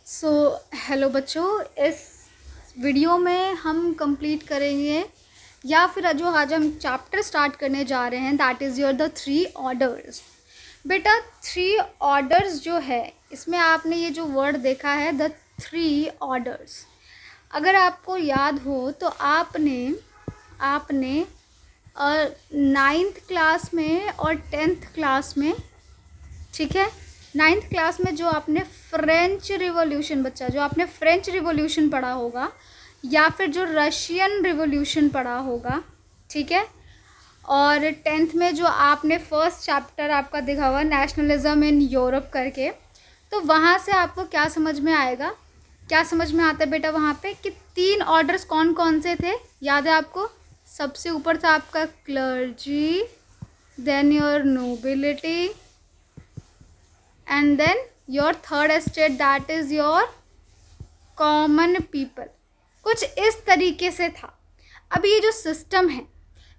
So hello बच्चों, इस video में हम कंप्लीट करेंगे या फिर जो आज हम चैप्टर स्टार्ट करने जा रहे हैं that is your the 3 orders. बेटा 3 ऑर्डर्स जो है इसमें आपने ये जो वर्ड देखा है द 3 ऑर्डर्स, अगर आपको याद हो तो आपने आपने 9th क्लास में और 10th क्लास में, ठीक है, 9th क्लास में जो आपने फ्रेंच रिवॉल्यूशन जो आपने फ्रेंच रिवॉल्यूशन पढ़ा होगा या फिर जो रशियन रिवॉल्यूशन पढ़ा होगा, ठीक है, और 10th में जो आपने फर्स्ट चैप्टर आपका देखा हुआ नेशनलिज्म इन यूरोप करके, तो वहाँ से आपको क्या समझ में आएगा, क्या समझ में आता है बेटा वहाँ पे कि 3 ऑर्डर्स कौन कौन से थे, याद है आपको? सबसे ऊपर था आपका clergy, then your nobility, and then your third estate that is your common people। कुछ इस तरीके से था। अब ये जो सिस्टम है,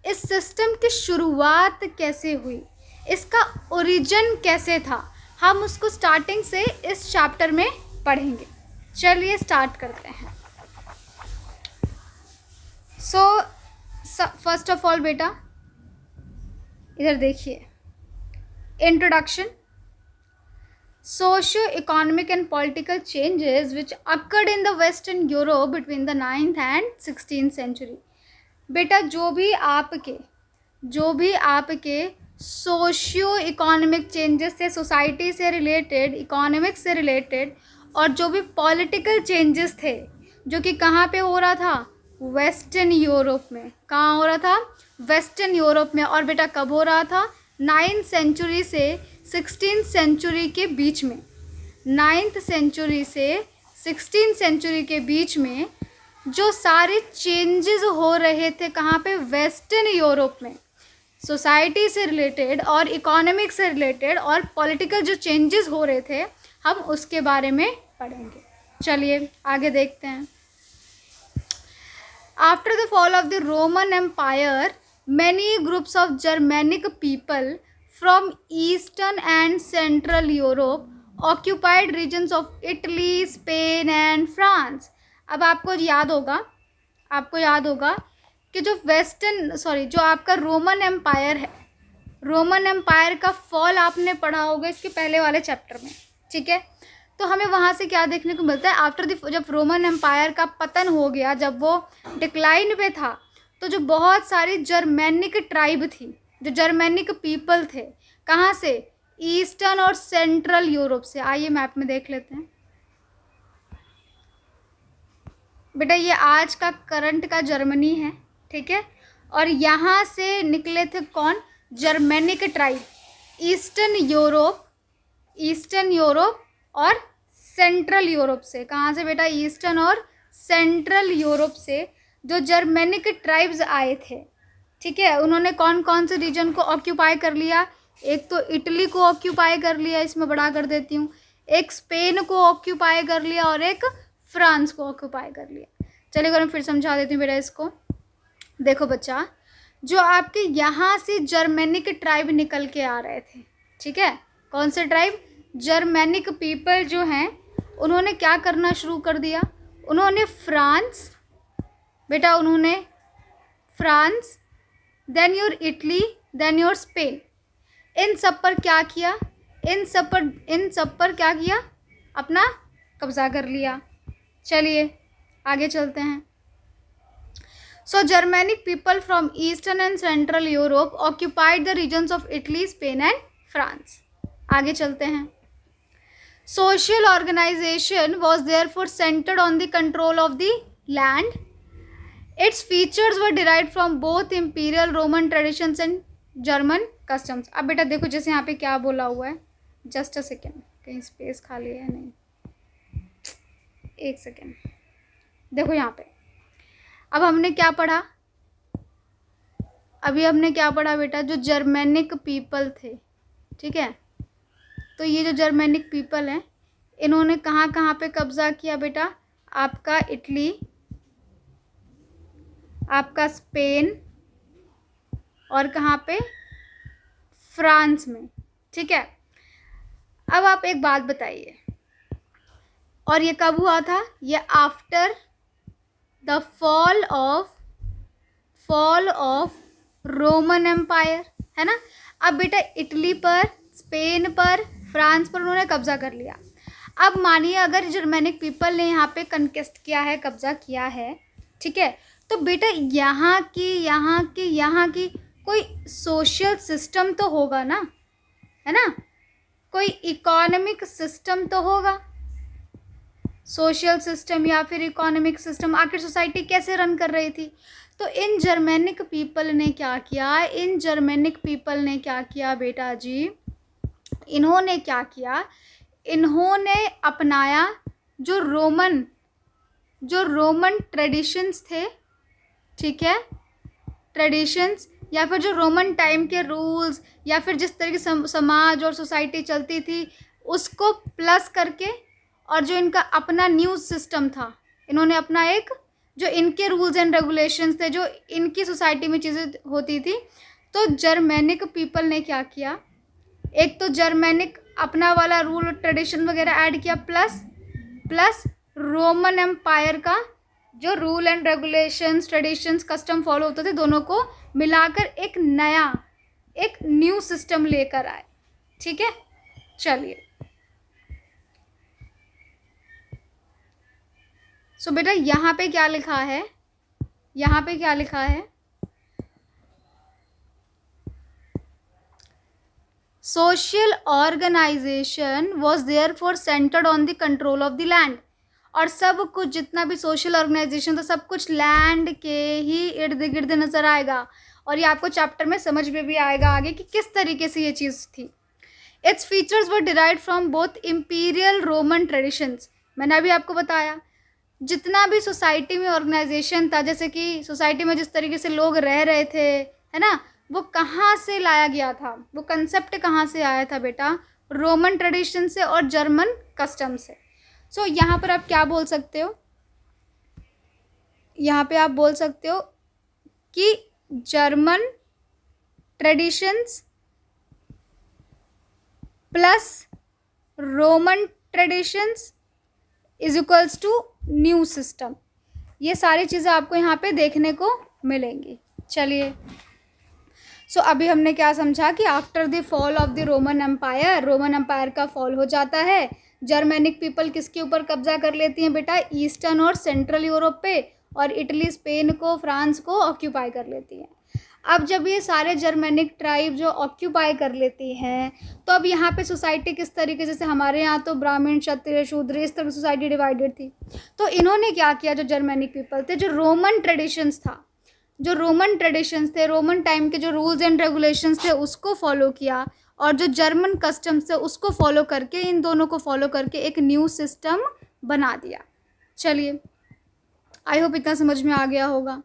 इस सिस्टम की शुरुआत कैसे हुई, इसका ओरिजिन कैसे था, हम उसको स्टार्टिंग से इस चैप्टर में पढ़ेंगे। चलिए स्टार्ट करते हैं। सो फर्स्ट ऑफ ऑल बेटा इधर देखिए, introduction. Socio-economic and political changes which occurred in the Western Europe between the 9th and 16th century। बेटा जो भी आपके सोशियो इकोनॉमिक चेंजेस थे, सोसाइटी से रिलेटेड, इकोनॉमिक्स से रिलेटेड, और जो भी पॉलिटिकल चेंजेस थे जो कि कहाँ पे हो रहा था, वेस्टर्न यूरोप में। कहाँ हो रहा था? वेस्टर्न यूरोप में। और बेटा कब हो रहा था? 9th सेंचुरी से 16th सेंचुरी के बीच में। 9th सेंचुरी से 16th सेंचुरी के बीच में जो सारे चेंजेस हो रहे थे, कहाँ पे? वेस्टर्न यूरोप में। सोसाइटी से रिलेटेड और इकोनॉमिक से रिलेटेड और पॉलिटिकल जो चेंजेस हो रहे थे, हम उसके बारे में पढ़ेंगे। चलिए आगे देखते हैं। After the fall of the Roman Empire, many groups of Germanic people from Eastern and Central Europe occupied regions of Italy, Spain and France। अब आपको याद होगा कि जो आपका रोमन एम्पायर है, रोमन एम्पायर का फॉल आपने पढ़ा होगा इसके पहले वाले चैप्टर में, ठीक है। तो हमें वहाँ से क्या देखने को मिलता है, जब रोमन एम्पायर का पतन हो गया, जब वो डिक्लाइन पे था, तो जो बहुत सारी जर्मेनिक ट्राइब थी, जो जर्मेनिक पीपल थे, कहाँ से? ईस्टर्न और सेंट्रल यूरोप से। आइए मैप में देख लेते हैं बेटा, ये आज का करंट का जर्मनी है, ठीक है, और यहाँ से निकले थे कौन? Germanic tribe. ईस्टर्न यूरोप और सेंट्रल यूरोप से। कहाँ से बेटा? ईस्टर्न और सेंट्रल यूरोप से जो जर्मेनिक ट्राइब्स आए थे, ठीक है, उन्होंने कौन कौन से रीजन को ऑक्यूपाई कर लिया? एक तो इटली को ऑक्यूपाई कर लिया, इसमें बड़ा कर देती हूँ, एक स्पेन को ऑक्यूपाई कर लिया और एक फ्रांस को ऑक्यूपाई कर लिया। चलिए अगर मैं फिर समझा देती हूँ बेटा इसको। देखो बच्चा, जो आपके यहाँ से जर्मेनिक ट्राइब निकल के आ रहे थे, ठीक है, कौन से ट्राइब? जर्मेनिक पीपल जो हैं, उन्होंने क्या करना शुरू कर दिया? उन्होंने France, then your Italy, then your Spain, इन सब पर क्या किया? अपना कब्जा कर लिया। चलिए आगे चलते हैं। So Germanic people from eastern and central Europe occupied the regions of Italy, Spain and France. आगे चलते हैं। Social organisation was therefore centred on the control of the land. Its features were derived from both imperial Roman traditions and German customs। अब बेटा देखो, जैसे यहाँ पे क्या बोला हुआ है, जस्ट अ सेकेंड, कहीं स्पेस खाली है? नहीं, एक सेकेंड। देखो यहाँ पे अब हमने क्या पढ़ा बेटा? जो जर्मेनिक पीपल थे, ठीक है, तो ये जो जर्मेनिक पीपल हैं, इन्होंने कहाँ कहाँ पे कब्जा किया बेटा? आपका इटली, आपका स्पेन, और कहाँ पे? फ्रांस में, ठीक है। अब आप एक बात बताइए, और ये कब हुआ था? ये after the fall of Roman Empire, है ना। अब बेटा इटली पर, स्पेन पर, फ्रांस पर उन्होंने कब्जा कर लिया। अब मानिए अगर जर्मेनिक पीपल ने यहाँ पे कंक्वेस्ट किया है, कब्जा किया है, ठीक है, तो बेटा यहाँ की कोई सोशल सिस्टम तो होगा ना, है ना, कोई इकोनॉमिक सिस्टम तो होगा। सोशल सिस्टम या फिर इकोनॉमिक सिस्टम, आखिर सोसाइटी कैसे रन कर रही थी? तो इन जर्मेनिक पीपल ने क्या किया बेटा जी, इन्होंने क्या किया, इन्होंने अपनाया जो रोमन ट्रेडिशंस थे, ठीक है, ट्रेडिशंस या फिर जो रोमन टाइम के रूल्स या फिर जिस तरह की समाज और सोसाइटी चलती थी उसको प्लस करके, और जो इनका अपना न्यूज़ सिस्टम था, इन्होंने अपना एक जो इनके रूल्स एंड रेगुलेशंस थे, जो इनकी सोसाइटी में चीज़ें होती थी, तो जर्मेनिक पीपल ने क्या किया, एक तो जर्मेनिक अपना वाला रूल ट्रेडिशन वगैरह ऐड किया, प्लस रोमन एम्पायर का जो rule and regulations, traditions, custom follow होते थे, दोनों को मिलाकर एक न्यू सिस्टम लेकर आए। ठीक है, चलिए। सो बेटा यहाँ पे क्या लिखा है, social organisation was there for centered on the control of the land. और सब कुछ जितना भी सोशल ऑर्गेनाइजेशन था सब कुछ लैंड के ही इर्द गिर्द नजर आएगा, और ये आपको चैप्टर में समझ में भी आएगा आगे कि किस तरीके से ये चीज़ थी। Its features were derived from both imperial Roman traditions. मैंने अभी आपको बताया जितना भी सोसाइटी में ऑर्गेनाइजेशन था, जैसे कि सोसाइटी में जिस तरीके से लोग रह रहे थे, है ना, वो कहाँ से लाया गया था, वो कंसेप्ट कहाँ से आया था बेटा, रोमन ट्रेडिशन से और जर्मन कस्टम से। सो यहाँ पर आप क्या बोल सकते हो, यहाँ पे आप बोल सकते हो कि German traditions plus Roman traditions is equals to new system. ये सारी चीज़ें आपको यहाँ पे देखने को मिलेंगी। चलिए, सो अभी हमने क्या समझा कि after the fall of the Roman Empire का फॉल हो जाता है, जर्मेनिक पीपल किसके ऊपर कब्जा कर लेती हैं बेटा, ईस्टर्न और सेंट्रल यूरोप पे, और इटली, स्पेन को, फ्रांस को ऑक्यूपाई कर लेती हैं। अब जब ये सारे जर्मेनिक ट्राइब जो ऑक्यूपाई कर लेती हैं, तो अब यहाँ पे सोसाइटी किस तरीके, जैसे हमारे यहाँ तो ब्राह्मण, क्षत्रिय, शूद्र, इस तरह सोसाइटी डिवाइडेड थी। तो इन्होंने क्या किया, जो जर्मेनिक पीपल थे, जो रोमन ट्रेडिशंस थे, रोमन टाइम के जो रूल्स एंड रेगुलेशंस थे उसको फॉलो किया, और जो जर्मन कस्टम्स थे उसको फॉलो करके, इन दोनों को फॉलो करके एक न्यू सिस्टम बना दिया। चलिए, आई होप इतना समझ में आ गया होगा।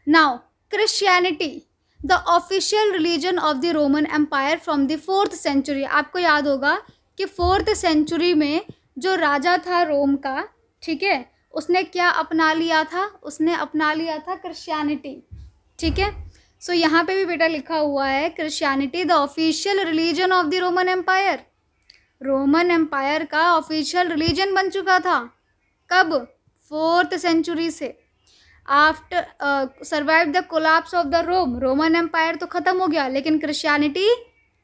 Now Christianity, the official religion of the Roman Empire from the 4th century. आपको याद होगा कि 4th सेंचुरी में जो राजा था रोम का, ठीक है, उसने क्या अपना लिया था, क्रिश्चियनिटी। ठीक है, सो यहाँ पे भी बेटा लिखा हुआ है Christianity the official religion of the Roman Empire. Roman Empire का ऑफिशियल रिलीजन बन चुका था कब, 4th सेंचुरी से। After survive the collapse of the Roman Empire तो ख़त्म हो गया, लेकिन क्रिश्चियनिटी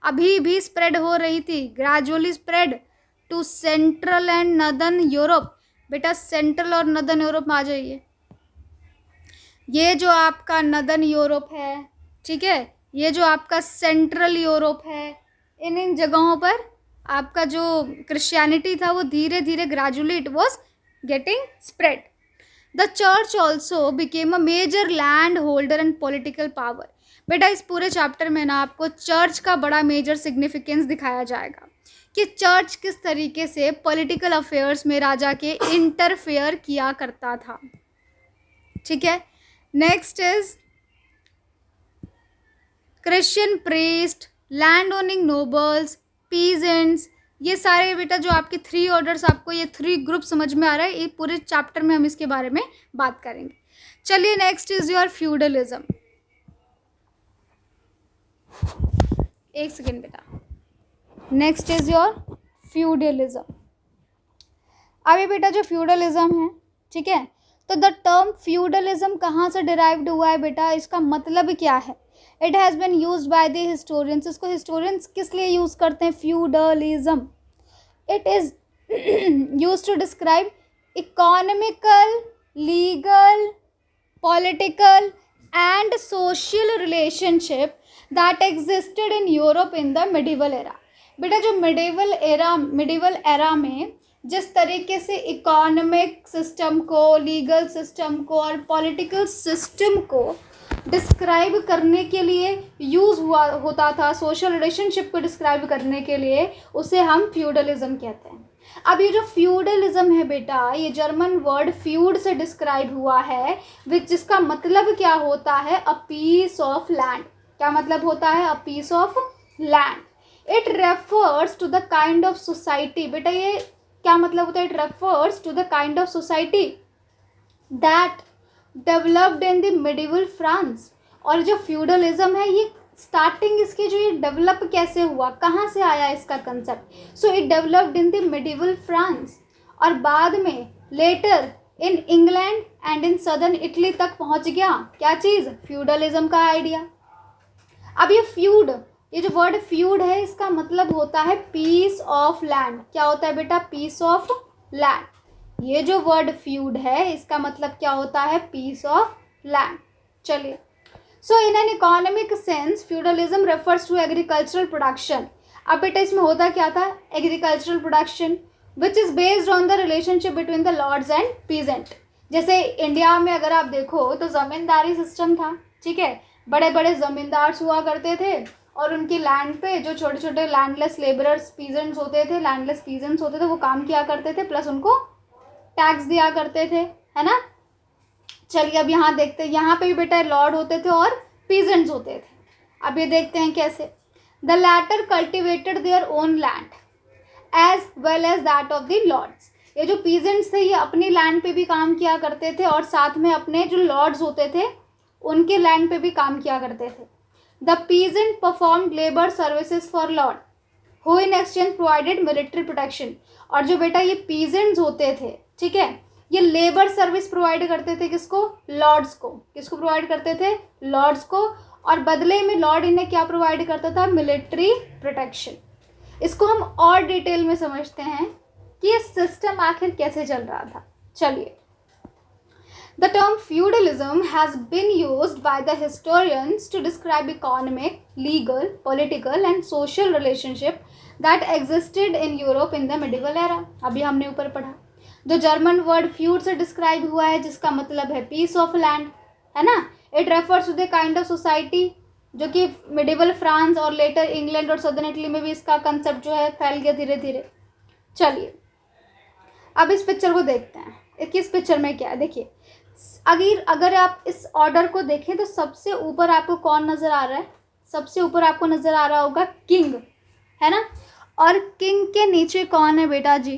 अभी भी स्प्रेड हो रही थी, gradually spread to central and northern Europe. बेटा सेंट्रल और नदर्न यूरोप में आ जाइए। ये जो आपका नदर्न यूरोप है, ठीक है, ये जो आपका सेंट्रल यूरोप है, इन जगहों पर आपका जो क्रिश्चियनिटी था वो धीरे धीरे gradually it was getting spread. The church also became a major land holder and political power. बेटा इस पूरे चैप्टर में ना आपको चर्च का बड़ा मेजर सिग्निफिकेंस दिखाया जाएगा कि चर्च किस तरीके से पॉलिटिकल अफेयर्स में राजा के इंटरफेयर किया करता था। ठीक है, next is Christian priest, land owning nobles, peasants. ये सारे बेटा जो आपके 3 ऑर्डर्स, आपको ये 3 ग्रुप समझ में आ रहा है, ये पूरे चैप्टर में हम इसके बारे में बात करेंगे। चलिए, नेक्स्ट इज योर फ्यूडलिज्म। एक सेकेंड बेटा, नेक्स्ट इज योर फ्यूडलिज्म। अभी बेटा जो फ्यूडलिज्म है, ठीक है, तो द टर्म फ्यूडलिज्म कहाँ से डिराइव्ड हुआ है बेटा, इसका मतलब क्या है? It has been use by the historians. इसको हिस्टोरियंस किस लिए यूज़ करते हैं? Feudalism, it is use to describe economical, legal, political and social relationship that existed in Europe in the medieval era। बेटा जो medieval era में जिस तरीके से इकोनॉमिक सिस्टम को, लीगल सिस्टम को और पॉलिटिकल सिस्टम को डिस्क्राइब करने के लिए यूज़ होता था, सोशल रिलेशनशिप को डिस्क्राइब करने के लिए, उसे हम फ्यूडलिज्म कहते हैं। अब ये जो फ्यूडलिज्म है बेटा, ये जर्मन वर्ड फ्यूड से डिस्क्राइब हुआ है, विच जिसका मतलब क्या होता है? A piece of land. क्या मतलब होता है? A piece of land. It refers to the kind of society. बेटा ये क्या मतलब होता है? It refers to the kind of society that developed in the medieval France. और जो फ्यूडलिज्म है, ये स्टार्टिंग इसकी जो ये डेवलप कैसे हुआ, कहाँ से आया इसका concept? So it developed in the medieval France, और बाद में later in England and in southern Italy तक पहुँच गया क्या चीज़? फ्यूडलिज्म का आइडिया। अब ये फ्यूड, ये जो वर्ड फ्यूड है, इसका मतलब होता है पीस ऑफ लैंड। क्या होता है बेटा? Piece of land. ये जो वर्ड फ्यूड है, इसका मतलब क्या होता है? Piece of land. चलिए, so in an economic sense feudalism refers to agricultural production. अब बेटा इसमें होता क्या था? Agricultural production which is based on the relationship between the lords and peasant. जैसे इंडिया में अगर आप देखो तो ज़मींदारी सिस्टम था, ठीक है, बड़े बड़े ज़मींदार हुआ करते थे, और उनकी लैंड पे जो छोटे छोटे लैंडलेस लेबरर्स पीजेंट्स होते थे, लैंडलेस पीजेंट्स होते थे, वो काम किया करते थे, प्लस उनको टैक्स दिया करते थे, है ना। चलिए अब यहाँ देखते हैं, यहाँ पे भी बेटा लॉर्ड होते थे और पीजेंट्स होते थे। अब ये देखते हैं कैसे। The latter cultivated their own land as well as that of the lords. ये जो पीजेंट्स थे, ये अपनी लैंड पे भी काम किया करते थे, और साथ में अपने जो लॉर्ड्स होते थे उनके लैंड पे भी काम किया करते थे। The peasant performed labour services for Lord who in exchange provided military protection. और जो बेटा ये पीजेंट्स होते थे, ठीक है, ये लेबर सर्विस प्रोवाइड करते थे किसको? लॉर्ड्स को। किसको प्रोवाइड करते थे? लॉर्ड्स को। और बदले में लॉर्ड इन्हें क्या प्रोवाइड करता था? Military protection. इसको हम और डिटेल में समझते हैं कि ये सिस्टम आखिर कैसे चल रहा था। चलिए, the term feudalism has been used by the historians to describe economic, legal, political and social relationship that existed in Europe in the medieval era. अभी हमने ऊपर पढ़ा, जो जर्मन वर्ड फ्यूड से डिस्क्राइब हुआ है, जिसका मतलब है पीस ऑफ लैंड, है ना। It refers to the kind of society, जो कि मिडिवल फ्रांस और लेटर इंग्लैंड और सदर्न इटली में भी इसका कंसेप्ट जो है फैल गया धीरे धीरे। चलिए अब इस पिक्चर को देखते हैं। किस पिक्चर में क्या है देखिए। अगर आप इस ऑर्डर को देखें तो सबसे ऊपर आपको कौन नज़र आ रहा है? सबसे ऊपर आपको नज़र आ रहा होगा किंग, है ना। और किंग के नीचे कौन है बेटा जी?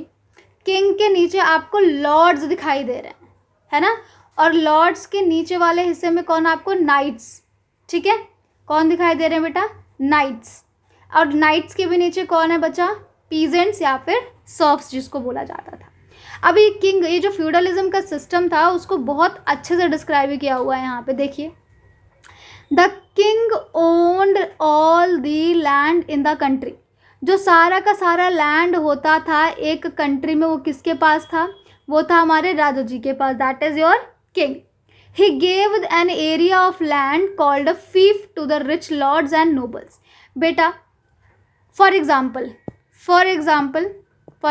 किंग के नीचे आपको लॉर्ड्स दिखाई दे रहे हैं, है ना। और लॉर्ड्स के नीचे वाले हिस्से में कौन? आपको नाइट्स, ठीक है। कौन दिखाई दे रहे हैं बेटा? नाइट्स। और नाइट्स के भी नीचे कौन है बच्चा? पीजेंट्स या फिर सर्फ्स जिसको बोला जाता था। अभी किंग, ये जो फ्यूडलिज्म का सिस्टम था उसको बहुत अच्छे से डिस्क्राइब किया हुआ है यहाँ पे देखिए। The king owned all the land in the country. जो सारा का सारा लैंड होता था एक कंट्री में, वो किसके पास था? वो था हमारे राजा जी के पास, that is your king. He gave an area of land called a fief to the rich lords and nobles. बेटा फॉर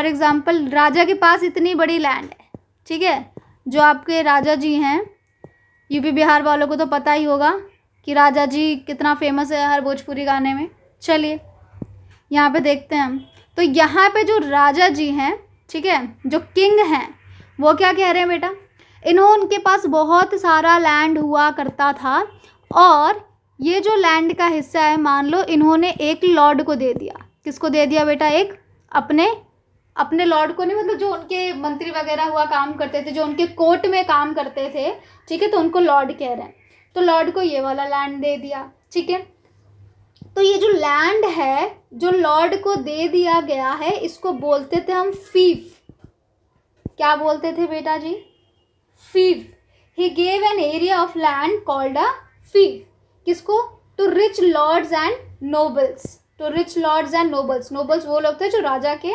एग्जाम्पल राजा के पास इतनी बड़ी लैंड है, ठीक है। जो आपके राजा जी हैं, यूपी बिहार वालों को तो पता ही होगा कि राजा जी कितना फेमस है हर भोजपुरी गाने में। चलिए यहाँ पे देखते हैं हम, तो यहाँ पे जो राजा जी हैं, ठीक है, जो किंग हैं, वो क्या कह रहे हैं बेटा? उनके पास बहुत सारा लैंड हुआ करता था, और ये जो लैंड का हिस्सा है, मान लो इन्होंने एक लॉर्ड को दे दिया। किसको दे दिया बेटा? एक अपने लॉर्ड को नहीं, मतलब जो उनके मंत्री वगैरह हुआ काम करते थे, जो उनके कोर्ट में काम करते थे, ठीक है, तो उनको लॉर्ड कह रहे हैं। तो लॉर्ड को ये वाला लैंड दे दिया, ठीक है। तो ये जो लैंड है जो लॉर्ड को दे दिया गया है, इसको बोलते थे हम फीफ, क्या बोलते थे बेटा जी? Fief. He gave an area of land called a fief. किसको? To rich lords and nobles. To rich lords and nobles. Nobles वो लोग थे जो राजा के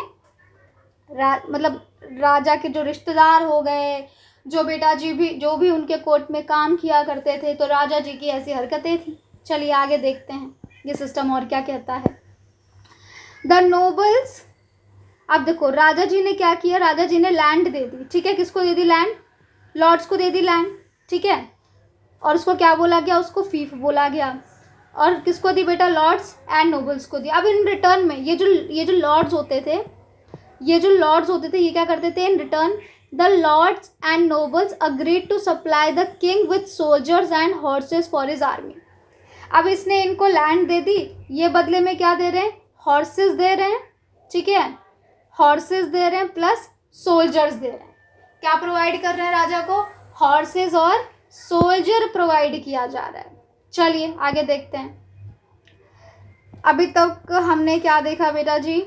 मतलब राजा के जो रिश्तेदार हो गए, जो बेटा जी भी जो भी उनके कोर्ट में काम किया करते थे, तो राजा जी की ऐसी हरकतें थी. चलिए आगे देखते हैं ये सिस्टम और क्या कहता है. The nobles. अब देखो राजा जी ने क्या किया, राजा जी ने लैंड दे दी. ठीक है, किसको दे दी लैंड? लॉर्ड्स को दे दी लैंड. ठीक है, और उसको क्या बोला गया? उसको फीफ बोला गया. और किसको दी बेटा? लॉर्ड्स एंड नोबल्स को दी. अब इन रिटर्न में ये जो लॉर्ड्स होते थे, ये क्या करते थे? In return the lords and nobles agreed to supply the king with soldiers and horses for his army. अब इसने इनको लैंड दे दी, ये बदले में क्या दे रहे हैं? हॉर्सेस दे रहे हैं. ठीक है, हॉर्सेस दे रहे हैं प्लस सोल्जर्स दे रहे हैं. क्या प्रोवाइड कर रहे हैं राजा को? हॉर्सेस और सोल्जर प्रोवाइड किया जा रहा है. चलिए आगे देखते हैं. अभी तक हमने क्या देखा बेटा जी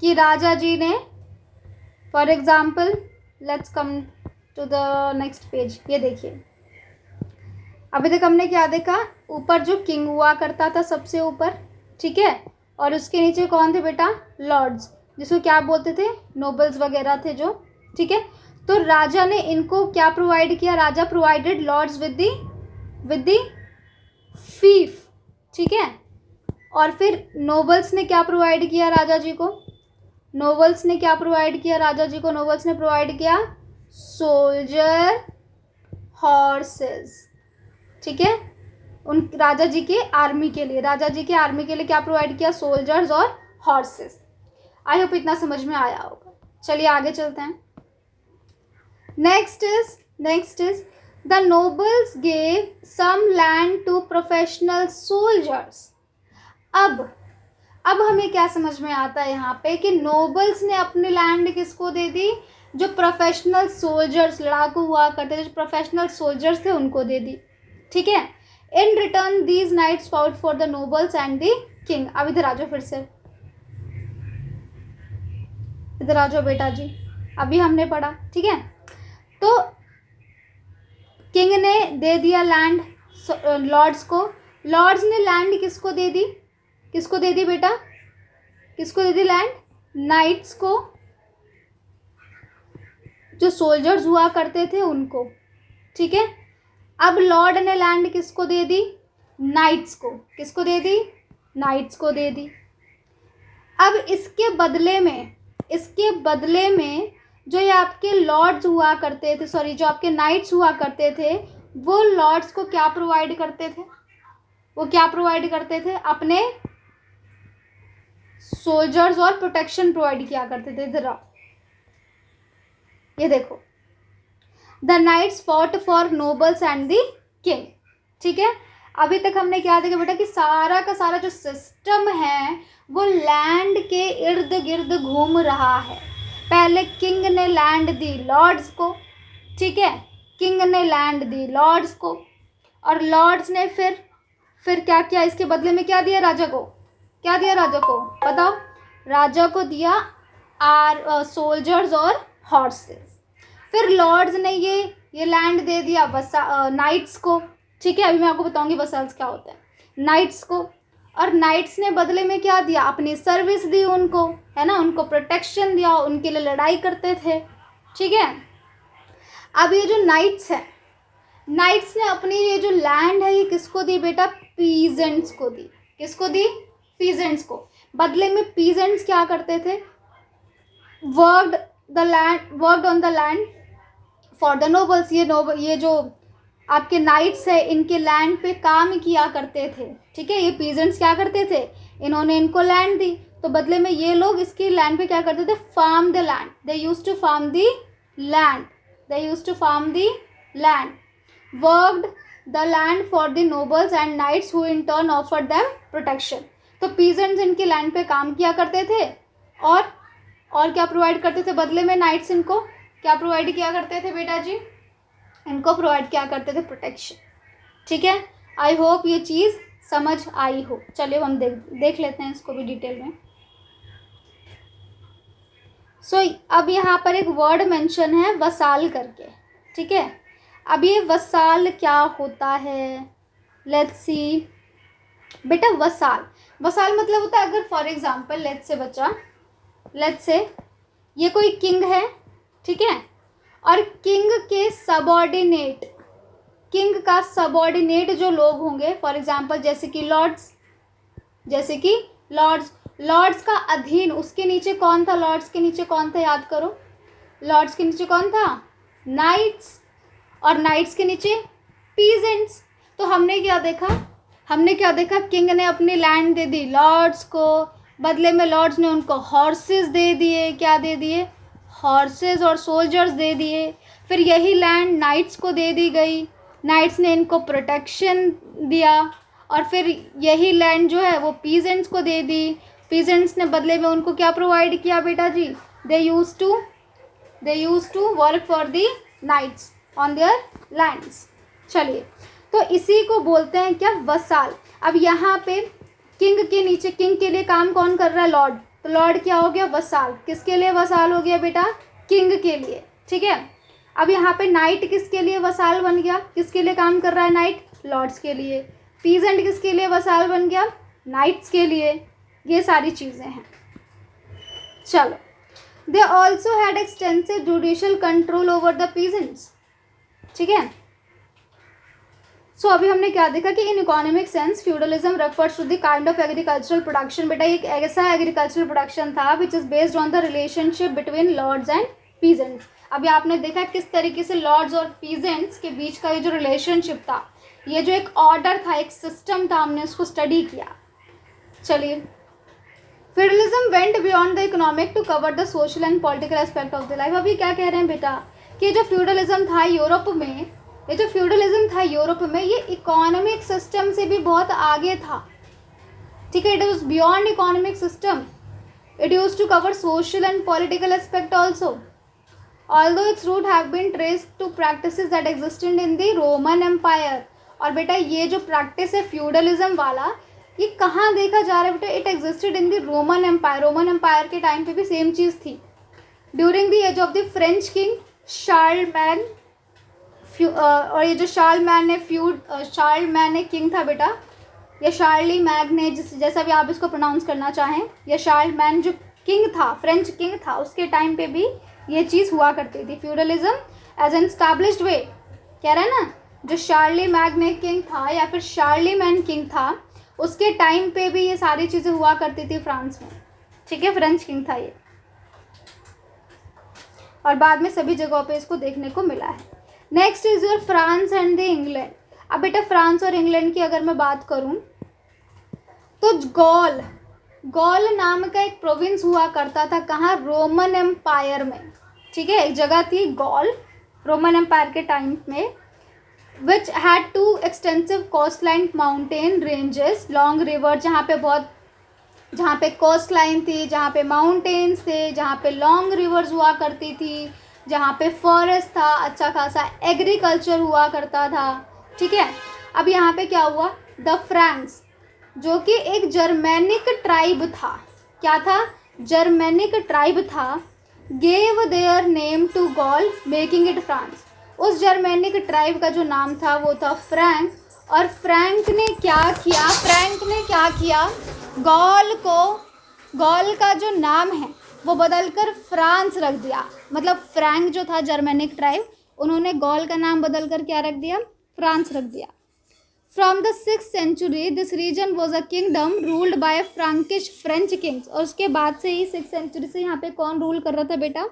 कि राजा जी ने, for example let's come to the next page. ये देखिए, अभी तक हमने क्या देखा? ऊपर जो किंग हुआ करता था सबसे ऊपर. ठीक है, और उसके नीचे कौन थे बेटा? लॉर्ड्स, जिसको क्या बोलते थे? नोबल्स वगैरह थे जो. ठीक है, तो राजा ने इनको क्या प्रोवाइड किया? राजा प्रोवाइडेड लॉर्ड्स विद दी फीफ. ठीक है, और फिर नोबल्स ने क्या प्रोवाइड किया राजा जी को? नोबल्स ने क्या प्रोवाइड किया राजा जी को? नोबल्स ने प्रोवाइड किया सोल्जर, हॉर्सेस. ठीक है, उन राजा जी के आर्मी के लिए क्या प्रोवाइड किया? सोल्जर्स और हॉर्सेस. आई होप इतना समझ में आया होगा. चलिए आगे चलते हैं. Next is the nobles gave some land to professional soldiers. अब हमें क्या समझ में आता है यहाँ पे कि नोबल्स ने अपनी लैंड किसको दे दी? जो प्रोफेशनल सोल्जर्स, लड़ाकू हुआ करते थे, जो प्रोफेशनल सोल्जर्स थे उनको दे दी. ठीक है, in return these knights fought for the nobles and the king. अब इधर आ जाओ, फिर से इधर आ जाओ बेटा जी. अभी हमने पढ़ा. ठीक है, तो किंग ने दे दिया लैंड लॉर्ड्स को. लॉर्ड्स ने लैंड किसको दे दी? किसको दे दी बेटा? किसको दे दी लैंड? नाइट्स को, जो सोल्जर्स हुआ करते थे उनको. ठीक है, अब लॉर्ड ने लैंड किसको दे दी? नाइट्स को. किसको दे दी? नाइट्स को दे दी. अब इसके बदले में जो ये आपके लॉर्ड्स हुआ करते थे, सॉरी जो आपके नाइट्स हुआ करते थे, वो लॉर्ड्स को क्या प्रोवाइड करते थे? वो क्या प्रोवाइड करते थे? अपने सोल्जर्स और प्रोटेक्शन प्रोवाइड किया करते थे. इधर ये देखो, the knights fought for nobles and the king. ठीक है, अभी तक हमने क्या देखा बेटा कि सारा का सारा जो सिस्टम है वो लैंड के इर्द गिर्द घूम रहा है. पहले किंग ने लैंड दी लॉर्ड्स को. ठीक है, किंग ने लैंड दी लॉर्ड्स को, और लॉर्ड्स ने फिर क्या किया? इसके बदले में क्या दिया राजा को? क्या दिया राजा को? बताओ. राजा को दिया सोल्जर्स और हॉर्सेस. फिर लॉर्ड्स ने ये लैंड दे दिया नाइट्स को. ठीक है, अभी मैं आपको बताऊंगी वसाल्स क्या होता है. नाइट्स को, और नाइट्स ने बदले में क्या दिया? अपनी सर्विस दी उनको, है ना, उनको प्रोटेक्शन दिया, उनके लिए लड़ाई करते थे. ठीक है, अब ये जो नाइट्स है, नाइट्स ने अपनी ये जो लैंड है ये किसको दी बेटा? पीजेंट्स को दी. किसको दी? पीजेंट्स को. बदले में पीजेंट्स क्या करते थे? Worked on the land for the nobles. ये जो आपके नाइट्स है इनके लैंड पे काम किया करते थे. ठीक है, ये पीजेंट्स क्या करते थे? इन्होंने इनको लैंड दी, तो बदले में ये लोग इसकी लैंड पे क्या करते थे? Farm the land. They used to farm the land. Worked the land for the nobles and knights who in turn offered them protection. तो पीजेंट्स इनकी लैंड पे काम किया करते थे, और क्या प्रोवाइड करते थे बदले में? नाइट्स इनको क्या प्रोवाइड किया करते थे बेटा जी? इनको प्रोवाइड क्या करते थे? प्रोटेक्शन. ठीक है, आई होप ये चीज़ समझ आई हो. चलिए हम देख लेते हैं इसको भी डिटेल में. सो अब यहाँ पर एक वर्ड मेंशन है वसाल करके, ठीक है। अब ये वसाल क्या होता है, लेट्स सी बेटा। वसाल, वसाल मतलब होता है, अगर फॉर एग्जांपल लेट्स से बच्चा, लेट्स से ये कोई किंग है, ठीक है, और किंग के सबऑर्डिनेट, किंग का सबऑर्डिनेट जो लोग होंगे, फॉर एग्जांपल जैसे कि लॉर्ड्स, जैसे कि लॉर्ड्स, लॉर्ड्स का अधीन, उसके नीचे कौन था, लॉर्ड्स के नीचे कौन था, याद करो, लॉर्ड्स के नीचे कौन था, नाइट्स, और नाइट्स के नीचे पीजेंट्स। तो हमने क्या देखा, हमने क्या देखा, किंग ने अपनी लैंड दे दी लॉर्ड्स को, बदले में लॉर्ड्स ने उनको हॉर्सेस दे दिए, क्या दे दिए, हॉर्सेस और सोल्जर्स दे दिए। फिर यही लैंड नाइट्स को दे दी गई, नाइट्स ने इनको प्रोटेक्शन दिया, और फिर यही लैंड जो है वो पीजेंट्स को दे दी, पीजेंट्स ने बदले में उनको क्या प्रोवाइड किया बेटा जी, they use to work for the knights on their lands. चलिए, तो इसी को बोलते हैं क्या, वसाल। अब यहाँ पे किंग के नीचे, किंग के लिए काम कौन कर रहा है, लॉर्ड, तो लॉर्ड क्या हो गया, वसाल। किसके लिए वसाल हो गया बेटा, किंग के लिए, ठीक है। अब यहाँ पे नाइट किसके लिए वसाल बन गया, किसके लिए काम कर रहा है नाइट, लॉर्ड्स के लिए। पीजेंट किसके लिए वसाल बन गया, नाइट्स के लिए। ये सारी चीज़ें हैं। चलो, they also had extensive judicial control over the peasants, ठीक है। सो अभी हमने क्या देखा कि in economic sense feudalism refers to the kind of agricultural production. बेटा एक ऐसा एग्रीकल्चरल प्रोडक्शन था which is based on the relationship between lords and peasants. अभी आपने देखा किस तरीके से लॉर्ड्स और पीजेंट्स के बीच का ये जो रिलेशनशिप था, ये जो एक ऑर्डर था, एक सिस्टम था, हमने उसको स्टडी किया। चलिए, feudalism went beyond the economic to cover the social and political aspect of the life. अभी क्या कह रहे हैं बेटा कि जो फ्यूडलिज्म था यूरोप में, ये जो फ्यूडलिज्म था यूरोप में, ये इकोनॉमिक सिस्टम से भी बहुत आगे था, ठीक है। It was beyond economic system, it use to cover social and political aspect also, although its root have been traced to practices that existed in the Roman Empire। और बेटा ये जो प्रैक्टिस है फ्यूडलिज्म वाला, ये कहाँ देखा जा रहा है बेटा, it existed in the Roman Empire. Roman Empire के टाइम पे भी सेम चीज़ थी। During the age of the French king Charlemagne, और ये जो शार्लमैन ने किंग था बेटा, या शार्ली मैग ने, जैसा भी आप इसको प्रोनाउंस करना चाहें, या शार्लमैन जो किंग था, फ्रेंच किंग था, उसके टाइम पे भी ये चीज़ हुआ करती थी। फ्यूडलिज्म एज एन स्टैब्लिश्ड वे, कह रहा है ना, जो शार्ली मैग्ने किंग था या फिर शार्लीमैन किंग था, उसके टाइम पे भी ये सारी चीज़ें हुआ करती थी फ्रांस में, ठीक है। फ्रेंच किंग था ये, और बाद में सभी जगहों पे इसको देखने को मिला है। Next is your France and the England. अब बेटा फ्रांस और इंग्लैंड की अगर मैं बात करूं तो गॉल नाम का एक प्रोविंस हुआ करता था, कहाँ, रोमन एम्पायर में, ठीक है। एक जगह थी गॉल रोमन एम्पायर के टाइम में, which had two extensive coast line, mountain ranges, long river, जहाँ पे कोस्ट लाइन थी, जहाँ पे माउंटेन्स थे, जहाँ पे लॉन्ग रिवर्स हुआ करती थी, जहाँ पे फॉरेस्ट था, अच्छा खासा एग्रीकल्चर हुआ करता था, ठीक है। अब यहाँ पे क्या हुआ, द फ्रैंक्स, जो कि एक जर्मेनिक ट्राइब था, क्या था, जर्मेनिक ट्राइब था, gave their name to Gaul making it France. उस जर्मेनिक ट्राइब का जो नाम था वो था फ्रैंक, और फ्रैंक ने क्या किया, गॉल का जो नाम है वो बदलकर फ्रांस रख दिया। मतलब फ्रैंक जो था जर्मेनिक ट्राइब, उन्होंने गॉल का नाम बदलकर क्या रख दिया, फ्रांस रख दिया। From the 6th century this region was a kingdom ruled by Frankish French kings. और उसके बाद से ही 6th century से यहाँ पे कौन रूल कर रहा था बेटा,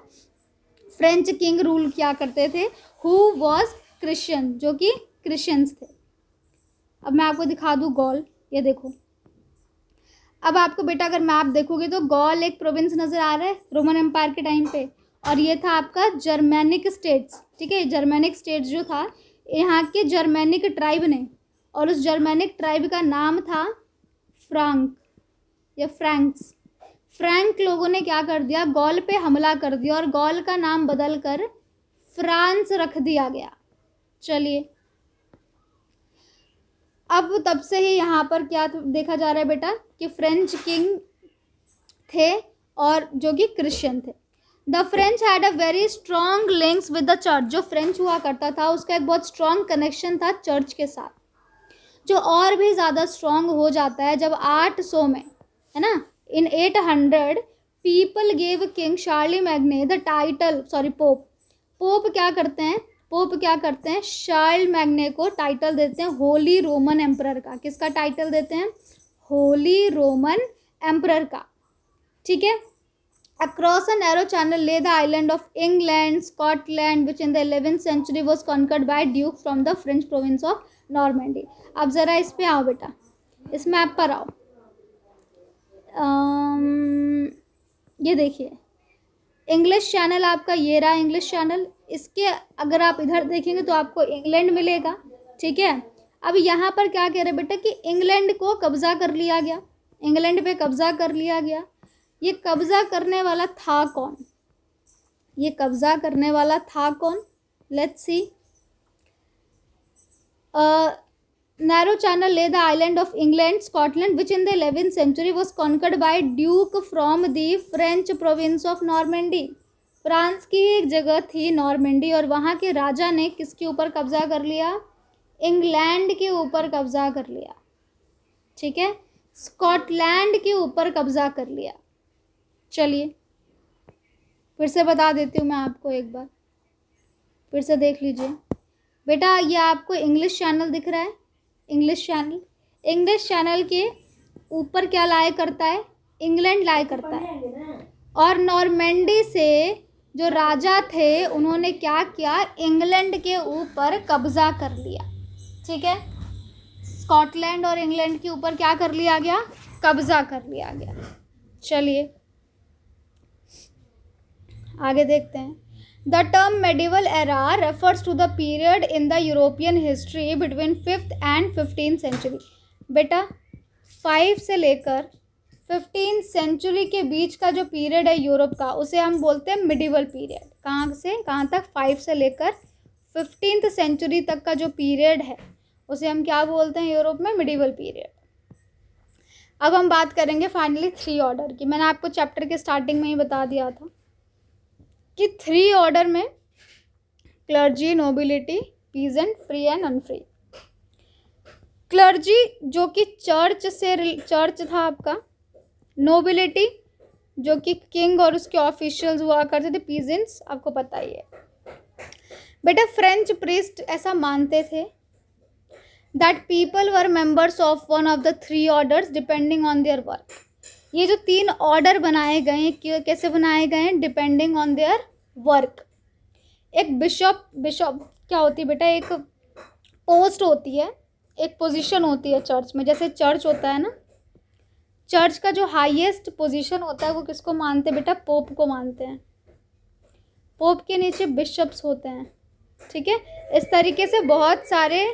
फ्रेंच किंग रूल किया करते थे, हु वॉज क्रिश्चियन, जो कि क्रिश्चियंस थे। अब मैं आपको दिखा दूँ गॉल, ये देखो। अब आपको बेटा अगर मैप देखोगे तो गॉल एक प्रोविंस नज़र आ रहा है रोमन एम्पायर के टाइम पे, और ये था आपका जर्मेनिक स्टेट्स, ठीक है। जर्मेनिक स्टेट्स जो था, यहाँ के जर्मेनिक ट्राइब ने, और उस जर्मेनिक ट्राइब का नाम था फ्रांक या फ्रैंक्स। फ्रैंक लोगों ने क्या कर दिया, गॉल पे हमला कर दिया और गॉल का नाम बदलकर फ्रांस रख दिया गया। चलिए, अब तब से ही यहाँ पर क्या देखा जा रहा है बेटा कि फ्रेंच किंग थे और जो कि क्रिश्चियन थे। The French had a very strong links with the church. जो फ्रेंच हुआ करता था उसका एक बहुत स्ट्रॉन्ग कनेक्शन था चर्च के साथ, जो और भी ज़्यादा स्ट्रॉन्ग हो जाता है जब 800 में, है ना, in 800 people gave king Charlemagne the title, sorry pope क्या करते हैं शार्ल मैग्ने को टाइटल देते हैं होली रोमन एम्परर का। किसका टाइटल देते हैं? होली रोमन एम्परर का, ठीक है। Across a narrow channel lay the island of England, Scotland, which in the 11th century was conquered by Duke from the French province of Normandy. अब ज़रा इस पे आओ बेटा, इस मैप पर आओ। ये देखिए इंग्लिश चैनल आपका, ये रहा इंग्लिश चैनल। इसके अगर आप इधर देखेंगे तो आपको इंग्लैंड मिलेगा, ठीक है। अब यहाँ पर क्या कह रहे बेटा कि इंग्लैंड को कब्जा कर लिया गया, इंग्लैंड पे कब्जा कर लिया गया। ये कब्जा करने वाला था कौन? ये कब्जा करने वाला था कौन? Let's see. नैरो चैनल ले the island of England Scotland which in the 11th century was conquered by Duke from the French province of Normandy. France की एक जगह थी नॉर्मेंडी और वहाँ के राजा ने किसके ऊपर कब्जा कर लिया? इंग्लैंड के ऊपर कब्जा कर लिया, ठीक है। स्कॉटलैंड के ऊपर कब्जा कर लिया। चलिए फिर से बता देती हूँ मैं आपको, एक बार फिर से देख लीजिए बेटा। ये आपको इंग्लिश चैनल दिख रहा है, इंग्लिश चैनल के ऊपर क्या लाया करता है? इंग्लैंड लाया करता है। और नॉर्मेंडी से जो राजा थे उन्होंने क्या किया? इंग्लैंड के ऊपर कब्जा कर लिया, ठीक है। स्कॉटलैंड और इंग्लैंड के ऊपर क्या कर लिया गया? कब्जा कर लिया गया। चलिए आगे देखते हैं। The term medieval era refers to the period in the European history between 5th and 15th century. बेटा 5 से लेकर 15th सेंचुरी के बीच का जो पीरियड है यूरोप का, उसे हम बोलते हैं मिडिवल पीरियड। कहाँ से कहाँ तक? 5 से लेकर 15th सेंचुरी तक का जो पीरियड है उसे हम क्या बोलते हैं यूरोप में? Medieval period. अब हम बात करेंगे फाइनली 3 ऑर्डर की। मैंने आपको चैप्टर के स्टार्टिंग में ही बता दिया था कि 3 ऑर्डर में clergy, nobility, peasant, free and unfree. Clergy जो कि चर्च था आपका, नोबिलिटी जो कि किंग और उसके ऑफिशियल्स हुआ करते थे, पीजेंट्स आपको पता ही है बेटा। फ्रेंच प्रीस्ट ऐसा मानते थे that people were members of one of the 3 orders depending on their work. ये जो 3 ऑर्डर बनाए गए हैं, कैसे बनाए गए हैं? Depending on their work. एक बिशप क्या होती है बेटा? एक पोस्ट होती है, एक पोजीशन होती है चर्च में। जैसे चर्च होता है ना, चर्च का जो हाईएस्ट पोजीशन होता है वो किसको मानते हैं बेटा? पोप को मानते हैं। पोप के नीचे बिशप्स होते हैं, ठीक है। इस तरीके से बहुत सारे